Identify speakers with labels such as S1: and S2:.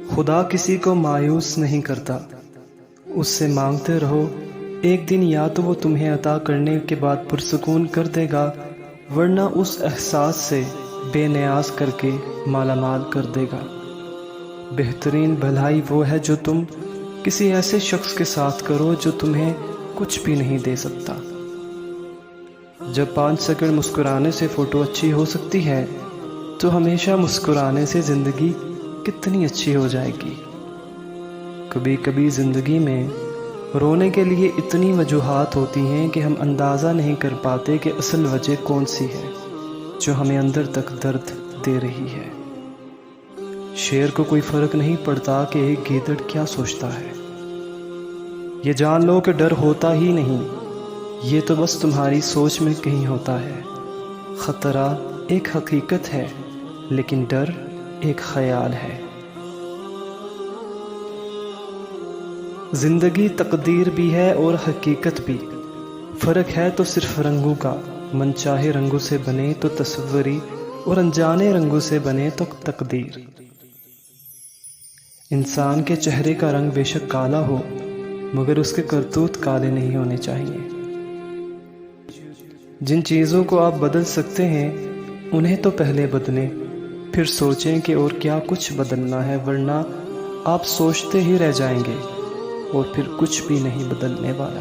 S1: خدا کسی کو مایوس نہیں کرتا، اس سے مانگتے رہو، ایک دن یا تو وہ تمہیں عطا کرنے کے بعد پرسکون کر دے گا، ورنہ اس احساس سے بے نیاز کر کے مالا مال کر دے گا۔ بہترین بھلائی وہ ہے جو تم کسی ایسے شخص کے ساتھ کرو جو تمہیں کچھ بھی نہیں دے سکتا۔ جب 5 سیکنڈ مسکرانے سے فوٹو اچھی ہو سکتی ہے تو ہمیشہ مسکرانے سے زندگی کتنی اچھی ہو جائے گی۔ کبھی کبھی زندگی میں رونے کے لیے اتنی وجوہات ہوتی ہیں کہ ہم اندازہ نہیں کر پاتے کہ اصل وجہ کون سی ہے جو ہمیں اندر تک درد دے رہی ہے۔ شیر کو کوئی فرق نہیں پڑتا کہ ایک گیدڑ کیا سوچتا ہے۔ یہ جان لو کہ ڈر ہوتا ہی نہیں، یہ تو بس تمہاری سوچ میں کہیں ہوتا ہے۔ خطرہ ایک حقیقت ہے لیکن ڈر ایک خیال ہے۔ زندگی تقدیر بھی ہے اور حقیقت بھی، فرق ہے تو صرف رنگوں کا۔ من چاہے رنگوں سے بنے تو تصوری، اور انجانے رنگوں سے بنے تو تقدیر۔ انسان کے چہرے کا رنگ بے شک کالا ہو مگر اس کے کرتوت کالے نہیں ہونے چاہیے۔ جن چیزوں کو آپ بدل سکتے ہیں انہیں تو پہلے بدلیں، پھر سوچیں کہ اور کیا کچھ بدلنا ہے، ورنہ آپ سوچتے ہی رہ جائیں گے اور پھر کچھ بھی نہیں بدلنے والا۔